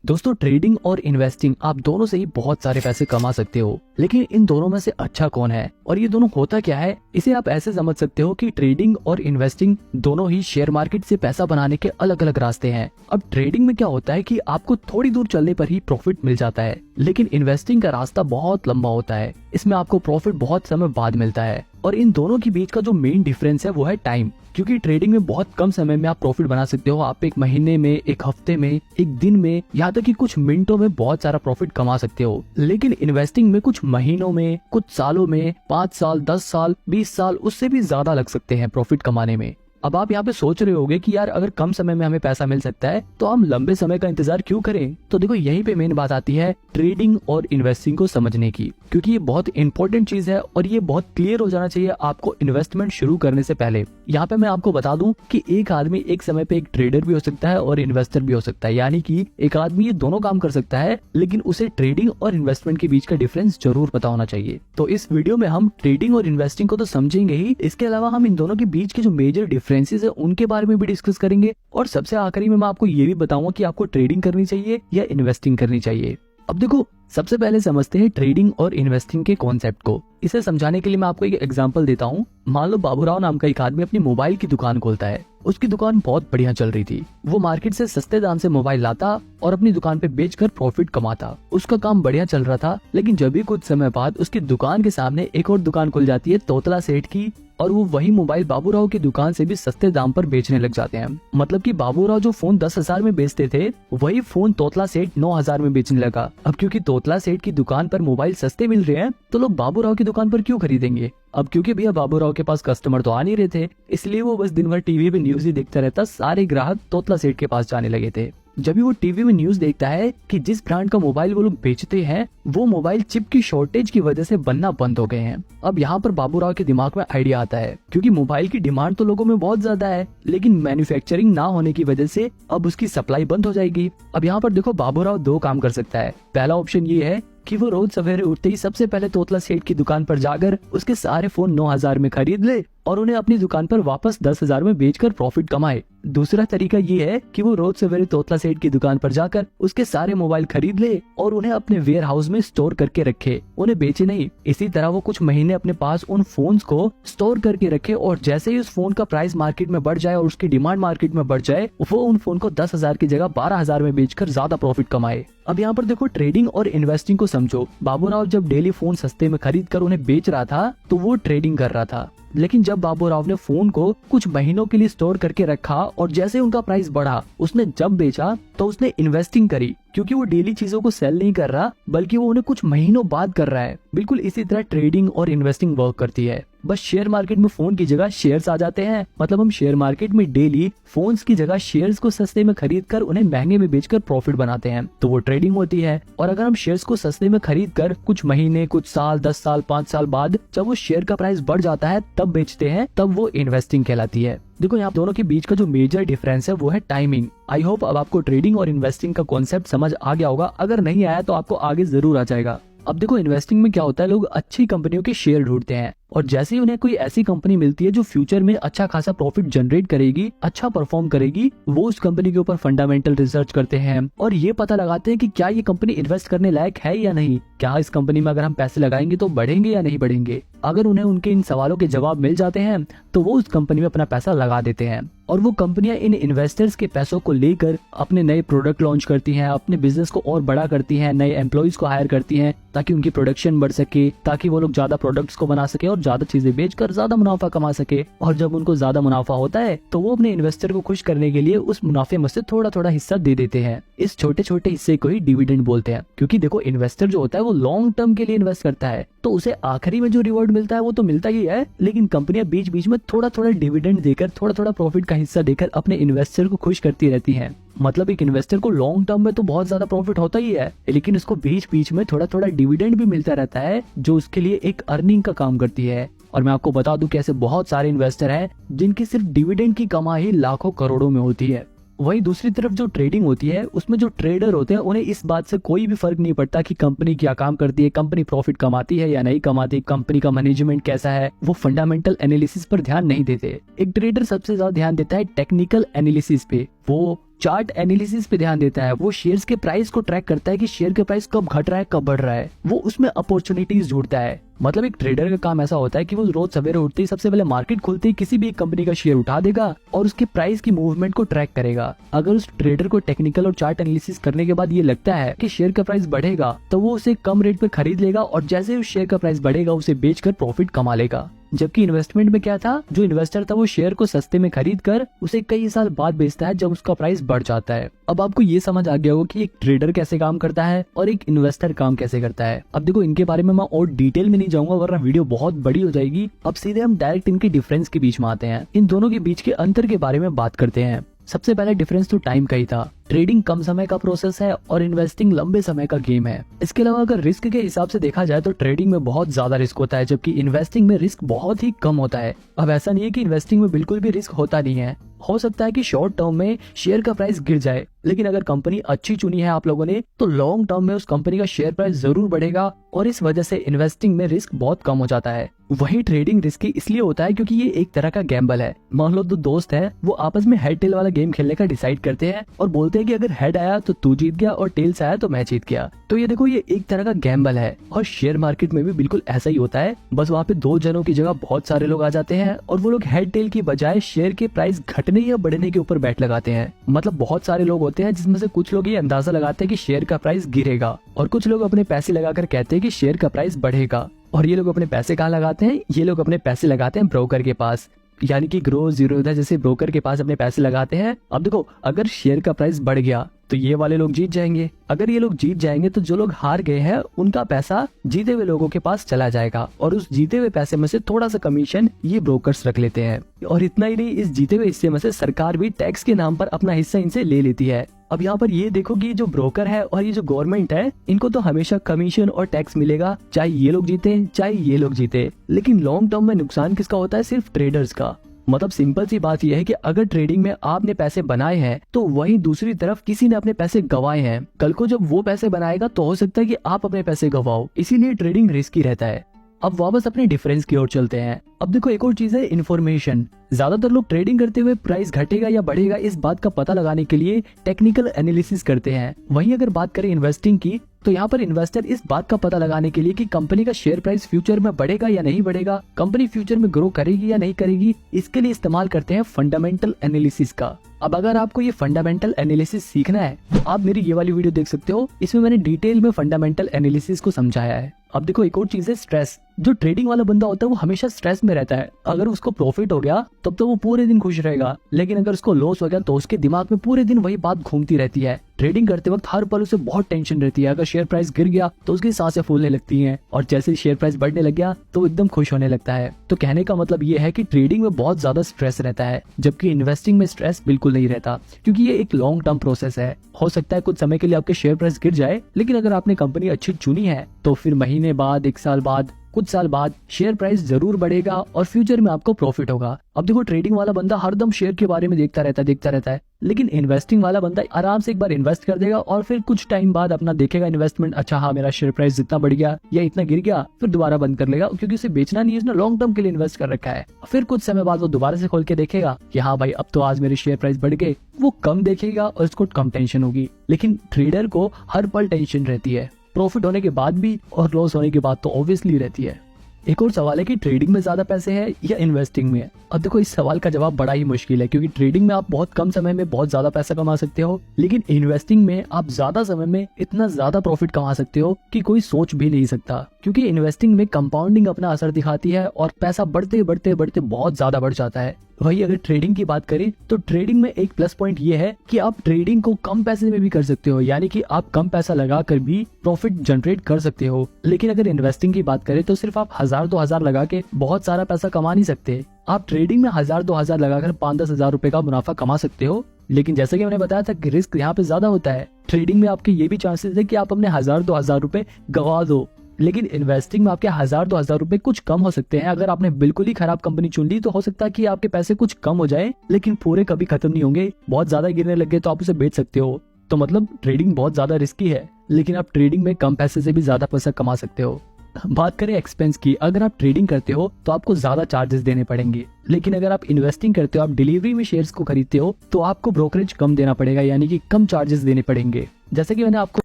दोस्तों, ट्रेडिंग और इन्वेस्टिंग आप दोनों से ही बहुत सारे पैसे कमा सकते हो, लेकिन इन दोनों में से अच्छा कौन है और ये दोनों होता क्या है, इसे आप ऐसे समझ सकते हो कि ट्रेडिंग और इन्वेस्टिंग दोनों ही शेयर मार्केट से पैसा बनाने के अलग अलग रास्ते हैं। अब ट्रेडिंग में क्या होता है कि आपको थोड़ी दूर चलने पर ही प्रॉफिट मिल जाता है, लेकिन इन्वेस्टिंग का रास्ता बहुत लंबा होता है। इसमें आपको प्रॉफिट बहुत समय बाद मिलता है और इन दोनों के बीच का जो मेन डिफरेंस है वो है टाइम। क्योंकि ट्रेडिंग में बहुत कम समय में आप प्रॉफिट बना सकते हो। आप एक महीने में, एक हफ्ते में, एक दिन में, यहाँ तक कि कुछ मिनटों में बहुत सारा प्रॉफिट कमा सकते हो। लेकिन इन्वेस्टिंग में कुछ महीनों में, कुछ सालों में, 5 साल, 10 साल, 20 साल, उससे भी ज्यादा लग सकते हैं प्रॉफिट कमाने में। अब आप यहाँ पे सोच रहे होंगे कि यार अगर कम समय में हमें पैसा मिल सकता है तो हम लंबे समय का इंतजार क्यों करें। तो देखो, यहीं पे मेन बात आती है ट्रेडिंग और इन्वेस्टिंग को समझने की, क्योंकि ये बहुत इंपॉर्टेंट चीज है और ये बहुत क्लियर हो जाना चाहिए आपको इन्वेस्टमेंट शुरू करने से पहले। यहाँ पे मैं आपको बता दूं कि एक आदमी एक समय पे एक ट्रेडर भी हो सकता है और इन्वेस्टर भी हो सकता है, यानी कि एक आदमी ये दोनों काम कर सकता है, लेकिन उसे ट्रेडिंग और इन्वेस्टमेंट के बीच का डिफरेंस जरूर पता होना चाहिए। तो इस वीडियो में हम ट्रेडिंग और इन्वेस्टिंग को तो समझेंगे ही, इसके अलावा हम इन दोनों के बीच के जो मेजर डिफरेंसेस है उनके बारे में भी डिस्कस करेंगे और सबसे आखिरी में मैं आपको ये भी बताऊंगा कि आपको ट्रेडिंग करनी चाहिए या इन्वेस्टिंग करनी चाहिए। अब देखो, सबसे पहले समझते हैं ट्रेडिंग और इन्वेस्टिंग के कॉन्सेप्ट को। इसे समझाने के लिए मैं आपको एक एग्जांपल देता हूँ। मान लो बाबूराव नाम का एक आदमी अपनी मोबाइल की दुकान खोलता है। उसकी दुकान बहुत बढ़िया चल रही थी। वो मार्केट से सस्ते दाम से मोबाइल लाता और अपनी दुकान पे बेचकर प्रॉफिट कमाता। उसका काम बढ़िया चल रहा था, लेकिन जब भी कुछ समय बाद उसकी दुकान के सामने एक और दुकान खुल जाती है तोतला सेठ की, और वो वही मोबाइल बाबूराव की दुकान से भी सस्ते दाम पर बेचने लग जाते हैं। मतलब कि बाबूराव जो फोन 10,000 में बेचते थे, वही फोन तोतला सेठ 9,000 में बेचने लगा। अब क्योंकि तोतला सेठ की दुकान पर मोबाइल सस्ते मिल रहे हैं, तो लोग बाबूराव की दुकान पर क्यों खरीदेंगे। अब क्योंकि भैया बाबूराव के पास कस्टमर तो आ नहीं रहे थे, इसलिए वो बस दिन भर टीवी पे न्यूज ही देखता रहता। सारे ग्राहक तोतला सेठ के पास जाने लगे थे। जब भी वो टीवी में न्यूज देखता है कि जिस ब्रांड का मोबाइल वो लोग बेचते हैं, वो मोबाइल चिप की शॉर्टेज की वजह से बनना बंद हो गए हैं। अब यहाँ पर बाबूराव के दिमाग में आइडिया आता है, क्योंकि मोबाइल की डिमांड तो लोगों में बहुत ज्यादा है, लेकिन मैन्युफैक्चरिंग ना होने की वजह से अब उसकी सप्लाई बंद हो जाएगी। अब यहाँ पर देखो, बाबूराव दो काम कर सकता है। पहला ऑप्शन ये है कि वो रोज सवेरे उठते ही सबसे पहले तोतला सेठ की दुकान पर जाकर उसके सारे फोन 9,000 में खरीद ले और उन्हें अपनी दुकान पर वापस 10,000 में बेचकर प्रॉफिट कमाए। दूसरा तरीका ये है कि वो रोज सवेरे तोतला सेठ की दुकान पर जाकर उसके सारे मोबाइल खरीद ले और उन्हें अपने वेयर हाउस में स्टोर करके रखे, उन्हें बेचे नहीं। इसी तरह वो कुछ महीने अपने पास उन फोन्स को स्टोर करके रखे और जैसे ही उस फोन का प्राइस मार्केट में बढ़ जाए और उसकी डिमांड मार्केट में बढ़ जाए, वो उन फोन को 10,000 की जगह 12,000 में बेचकर ज्यादा प्रॉफिट कमाए। अब यहाँ पर देखो, ट्रेडिंग और इन्वेस्टिंग को समझो। बाबूराव जब डेली फोन सस्ते में खरीद कर उन्हें बेच रहा था तो वो ट्रेडिंग कर रहा था, लेकिन जब बाबूराव ने फोन को कुछ महीनों के लिए स्टोर करके रखा और जैसे उनका प्राइस बढ़ा, उसने जब बेचा तो उसने इन्वेस्टिंग करी, क्योंकि वो डेली चीजों को सेल नहीं कर रहा बल्कि वो उन्हें कुछ महीनों बाद कर रहा है। बिल्कुल इसी तरह ट्रेडिंग और इन्वेस्टिंग वर्क करती है। बस शेयर मार्केट में फोन की जगह शेयर्स आ जाते हैं। मतलब हम शेयर मार्केट में डेली फोन्स की जगह शेयर्स को सस्ते में खरीद कर उन्हें महंगे में बेचकर प्रॉफिट बनाते हैं, तो वो ट्रेडिंग होती है। और अगर हम शेयर्स को सस्ते में खरीद कर कुछ महीने, कुछ साल, 10 साल, 5 साल बाद जब वो शेयर का प्राइस बढ़ जाता है तब बेचते हैं, तब वो इन्वेस्टिंग कहलाती है। देखो, यहाँ दोनों के बीच का जो मेजर डिफरेंस है वो है टाइमिंग। आई होप अब आपको ट्रेडिंग और इन्वेस्टिंग का कॉन्सेप्ट समझ आ गया होगा। अगर नहीं आया तो आपको आगे जरूर आ जाएगा। अब देखो, इन्वेस्टिंग में क्या होता है, लोग अच्छी कंपनियों के शेयर ढूंढते हैं और जैसे ही उन्हें कोई ऐसी कंपनी मिलती है जो फ्यूचर में अच्छा खासा प्रॉफिट जनरेट करेगी, अच्छा परफॉर्म करेगी, वो उस कंपनी के ऊपर फंडामेंटल रिसर्च करते हैं और ये पता लगाते हैं कि क्या ये कंपनी इन्वेस्ट करने लायक है या नहीं, क्या इस कंपनी में अगर हम पैसे लगाएंगे तो बढ़ेंगे या नहीं बढ़ेंगे। अगर उन्हें उनके इन सवालों के जवाब मिल जाते हैं तो वो उस कंपनी में अपना पैसा लगा देते हैं और वो कंपनियां इन इन्वेस्टर्स के पैसों को लेकर अपने नए प्रोडक्ट लॉन्च करती हैं, अपने बिजनेस को और बड़ा करती हैं, नए एम्प्लॉइज को हायर करती हैं ताकि उनकी प्रोडक्शन बढ़ सके, ताकि वो लोग ज्यादा प्रोडक्ट्स को बना सके और ज्यादा चीजें बेचकर ज्यादा मुनाफा कमा सके। और जब उनको ज्यादा मुनाफा होता है तो वो अपने इन्वेस्टर को खुश करने के लिए उस मुनाफे में से थोड़ा थोड़ा हिस्सा दे देते हैं। इस छोटे छोटे हिस्से को ही डिविडेंड बोलते हैं, क्योंकि देखो, इन्वेस्टर जो होता है वो लॉन्ग टर्म के लिए इन्वेस्ट करता है, तो उसे आखिरी में जो रिवॉर्ड मिलता है वो तो मिलता ही है, लेकिन कंपनियां बीच बीच में थोड़ा थोड़ा डिविडेंड देकर, थोड़ा थोड़ा प्रॉफिट का हिस्सा देकर अपने इन्वेस्टर को खुश करती रहती हैं। मतलब एक इन्वेस्टर को लॉन्ग टर्म में तो बहुत ज्यादा प्रॉफिट होता ही है, लेकिन उसको बीच बीच में थोड़ा थोड़ा डिविडेंड भी मिलता रहता है, जो उसके लिए एक अर्निंग का काम करती है। और मैं आपको बता दूं कि ऐसे बहुत सारे इन्वेस्टर हैं जिनकी सिर्फ डिविडेंड की कमाई लाखों करोड़ों में होती है। वहीं दूसरी तरफ जो ट्रेडिंग होती है, उसमें जो ट्रेडर होते हैं उन्हें इस बात से कोई भी फर्क नहीं पड़ता कि कंपनी क्या काम करती है, कंपनी प्रॉफिट कमाती है या नहीं कमाती, कंपनी का मैनेजमेंट कैसा है। वो फंडामेंटल एनालिसिस पर ध्यान नहीं देते। एक ट्रेडर सबसे ज्यादा ध्यान देता है टेक्निकल एनालिसिस पे। वो चार्ट एनालिसिस पे ध्यान देता है, वो शेयर्स के प्राइस को ट्रैक करता है कि शेयर का प्राइस कब घट रहा है कब बढ़ रहा है, वो उसमें अपॉर्चुनिटीज ढूंढता है। मतलब एक ट्रेडर का काम ऐसा होता है कि वो रोज सवेरे उठते ही सबसे पहले मार्केट खुलते ही किसी भी एक कंपनी का शेयर उठा देगा और उसके प्राइस की मूवमेंट को ट्रैक करेगा। अगर उस ट्रेडर को टेक्निकल और चार्ट एनालिसिस करने के बाद ये लगता है कि शेयर का प्राइस बढ़ेगा तो वो उसे कम रेट पर खरीद लेगा और जैसे उस शेयर का प्राइस बढ़ेगा उसे बेचकर प्रॉफिट कमा लेगा। जबकि इन्वेस्टमेंट में क्या था, जो इन्वेस्टर था वो शेयर को सस्ते में खरीद कर उसे कई साल बाद बेचता है जब उसका प्राइस बढ़ जाता है। अब आपको ये समझ आ गया होगा कि एक ट्रेडर कैसे काम करता है और एक इन्वेस्टर काम कैसे करता है। अब देखो इनके बारे में मैं और डिटेल में नहीं जाऊंगा वरना वीडियो बहुत बड़ी हो जाएगी। अब सीधे हम डायरेक्ट इनके डिफरेंस के बीच में आते हैं, इन दोनों के बीच के अंतर के बारे में बात करते हैं। सबसे पहला डिफरेंस तो टाइम का ही था। ट्रेडिंग कम समय का प्रोसेस है और इन्वेस्टिंग लंबे समय का गेम है। इसके अलावा अगर रिस्क के हिसाब से देखा जाए तो ट्रेडिंग में बहुत ज्यादा रिस्क होता है जबकि इन्वेस्टिंग में रिस्क बहुत ही कम होता है। अब ऐसा नहीं है कि इन्वेस्टिंग में बिल्कुल भी रिस्क होता नहीं है, हो सकता है कि शॉर्ट टर्म में शेयर का प्राइस गिर जाए, लेकिन अगर कंपनी अच्छी चुनी है आप लोगों ने तो लॉन्ग टर्म में उस कंपनी का शेयर प्राइस जरूर बढ़ेगा और इस वजह से इन्वेस्टिंग में रिस्क बहुत कम हो जाता है। वही ट्रेडिंग रिस्की इसलिए होता है क्योंकि ये एक तरह का गैम्बल है। मान लो दो दोस्त है, वो आपस में हेड टेल वाला गेम खेलने का डिसाइड करते हैं और बोलते हैं कि अगर हेड आया तो तू जीत गया और टेल्स आया तो मैं जीत गया। तो ये देखो ये एक तरह का गैम्बल है और शेयर मार्केट में भी बिल्कुल ऐसा ही होता है। बस वहाँ पे दो जनों की जगह बहुत सारे लोग आ जाते हैं और वो लोग हेड टेल की बजाय शेयर के प्राइस घटने या बढ़ने के ऊपर बैट लगाते हैं। मतलब बहुत सारे लोग होते हैं जिसमें से कुछ लोग ये अंदाजा लगाते हैं कि शेयर का प्राइस गिरेगा और कुछ लोग अपने पैसे लगाकर कहते हैं कि शेयर का प्राइस बढ़ेगा। और ये लोग अपने पैसे कहाँ लगाते हैं, ये लोग अपने पैसे लगाते हैं ब्रोकर के पास, यानी कि ग्रो जीरोधा जैसे ब्रोकर के पास अपने पैसे लगाते हैं। अब देखो अगर शेयर का प्राइस बढ़ गया तो ये वाले लोग जीत जाएंगे, अगर ये लोग जीत जाएंगे तो जो लोग हार गए हैं उनका पैसा जीते हुए लोगों के पास चला जाएगा और उस जीते हुए पैसे में से थोड़ा सा कमीशन ये ब्रोकर्स रख लेते हैं। और इतना ही नहीं, इस जीते हुए हिस्से में से सरकार भी टैक्स के नाम पर अपना हिस्सा इनसे ले लेती है। अब यहाँ पर ये देखो कि जो ब्रोकर है और ये जो गवर्नमेंट है इनको तो हमेशा कमीशन और टैक्स मिलेगा, चाहे ये लोग जीते चाहे ये लोग जीते। लेकिन लॉन्ग टर्म में नुकसान किसका होता है, सिर्फ ट्रेडर्स का। मतलब सिंपल सी बात यह है कि अगर ट्रेडिंग में आपने पैसे बनाए हैं तो वहीं दूसरी तरफ किसी ने अपने पैसे गंवाए हैं। कल को जब वो पैसे बनाएगा तो हो सकता है कि आप अपने पैसे गंवाओ, इसीलिए ट्रेडिंग रिस्की रहता है। अब वापस अपने डिफरेंस की ओर चलते हैं। अब देखो एक और चीज है इन्फॉर्मेशन। ज्यादातर लोग ट्रेडिंग करते हुए प्राइस घटेगा या बढ़ेगा इस बात का पता लगाने के लिए टेक्निकल एनालिसिस करते हैं। वहीं अगर बात करें इन्वेस्टिंग की तो यहाँ पर इन्वेस्टर इस बात का पता लगाने के लिए कि कंपनी का शेयर प्राइस फ्यूचर में बढ़ेगा या नहीं बढ़ेगा, कंपनी फ्यूचर में ग्रो करेगी या नहीं करेगी, इसके लिए इस्तेमाल करते हैं फंडामेंटल एनालिसिस का। अब अगर आपको ये फंडामेंटल एनालिसिस सीखना है तो आप मेरी ये वाली वीडियो देख सकते हो, इसमें मैंने डिटेल में फंडामेंटल एनालिसिस को समझाया है। अब देखो एक और चीज है स्ट्रेस। जो ट्रेडिंग वाला बंदा होता है वो हमेशा स्ट्रेस में रहता है। अगर उसको प्रॉफिट हो गया तब तो वो पूरे दिन खुश रहेगा, लेकिन अगर उसको लॉस हो गया तो उसके दिमाग में पूरे दिन वही बात घूमती रहती है। ट्रेडिंग करते वक्त हर पल उसे बहुत टेंशन रहती है। अगर शेयर प्राइस गिर गया तो उसकी सांसें फूलने लगती हैं और जैसे शेयर प्राइस बढ़ने लग गया तो एकदम खुश होने लगता है। तो कहने का मतलब ये है कि ट्रेडिंग में बहुत ज्यादा स्ट्रेस रहता है जबकि इन्वेस्टिंग में स्ट्रेस बिल्कुल नहीं रहता, क्योंकि ये एक लॉन्ग टर्म प्रोसेस है। हो सकता है कुछ समय के लिए आपके शेयर प्राइस गिर जाए, लेकिन अगर आपने कंपनी अच्छी चुनी है तो फिर महीने बाद, एक साल बाद, कुछ साल बाद शेयर प्राइस जरूर बढ़ेगा और फ्यूचर में आपको प्रॉफिट होगा। अब देखो ट्रेडिंग वाला बंदा हरदम शेयर के बारे में देखता रहता है, लेकिन इन्वेस्टिंग वाला बंदा आराम से एक बार इन्वेस्ट कर देगा और फिर कुछ टाइम बाद अपना देखेगा इन्वेस्टमेंट, अच्छा हाँ मेरा शेयर प्राइस जितना बढ़ गया या इतना गिर गया, फिर दोबारा बंद कर लेगा, क्योंकि उसे बेचना नहीं है, उसने लॉन्ग टर्म के लिए इन्वेस्ट कर रखा है। फिर कुछ समय बाद वो दोबारा से खोल के देखेगा कि हाँ भाई अब तो आज मेरे शेयर प्राइस बढ़ गए, वो कम देखेगा और उसको कम टेंशन होगी। लेकिन ट्रेडर को हर पल टेंशन रहती है, प्रॉफिट होने के बाद भी और लॉस होने के बाद तो ऑब्वियसली रहती है। एक और सवाल है कि ट्रेडिंग में ज्यादा पैसे हैं या इन्वेस्टिंग में। अब देखो इस सवाल का जवाब बड़ा ही मुश्किल है, क्योंकि ट्रेडिंग में आप बहुत कम समय में बहुत ज्यादा पैसा कमा सकते हो, लेकिन इन्वेस्टिंग में आप ज्यादा समय में इतना ज्यादा प्रॉफिट कमा सकते हो कि कोई सोच भी नहीं सकता। क्योंकि इन्वेस्टिंग में कंपाउंडिंग अपना असर दिखाती है और पैसा बढ़ते बढ़ते बढ़ते बहुत ज्यादा बढ़ जाता है। वही अगर ट्रेडिंग की बात करें तो ट्रेडिंग में एक प्लस पॉइंट ये है कि आप ट्रेडिंग को कम पैसे में भी कर सकते हो, यानी कि आप कम पैसा लगाकर भी प्रॉफिट जनरेट कर सकते हो। लेकिन अगर इन्वेस्टिंग की बात करें तो सिर्फ आप 1000-2000 लगा के बहुत सारा पैसा कमा नहीं सकते। आप ट्रेडिंग में 1000-2000 लगाकर 5-10 हजार रुपए का मुनाफा कमा सकते हो, लेकिन जैसे कि मैंने बताया था कि रिस्क यहाँ पे ज्यादा होता है। ट्रेडिंग में आपके ये भी चांसेस है कि आप अपने 1000-2000 रुपए गवा दो, लेकिन इन्वेस्टिंग में आपके 1000-2000 रुपए कुछ कम हो सकते हैं। अगर आपने बिल्कुल ही खराब कंपनी चुन ली तो हो सकता है कि आपके पैसे कुछ कम हो जाए, लेकिन पूरे कभी खत्म नहीं होंगे। बहुत ज्यादा गिरने लग गए तो आप उसे बेच सकते हो। तो मतलब ट्रेडिंग बहुत ज्यादा रिस्की है, लेकिन आप ट्रेडिंग में कम पैसे से भी ज्यादा पैसा कमा सकते हो। बात करें एक्सपेंस की, अगर आप ट्रेडिंग करते हो तो आपको ज्यादा चार्जेस देने पड़ेंगे, लेकिन अगर आप इन्वेस्टिंग करते हो, आप डिलीवरी में शेयर्स को खरीदते हो, तो आपको ब्रोकरेज कम देना पड़ेगा, यानी कि कम चार्जेस देने पड़ेंगे। जैसे कि मैंने आपको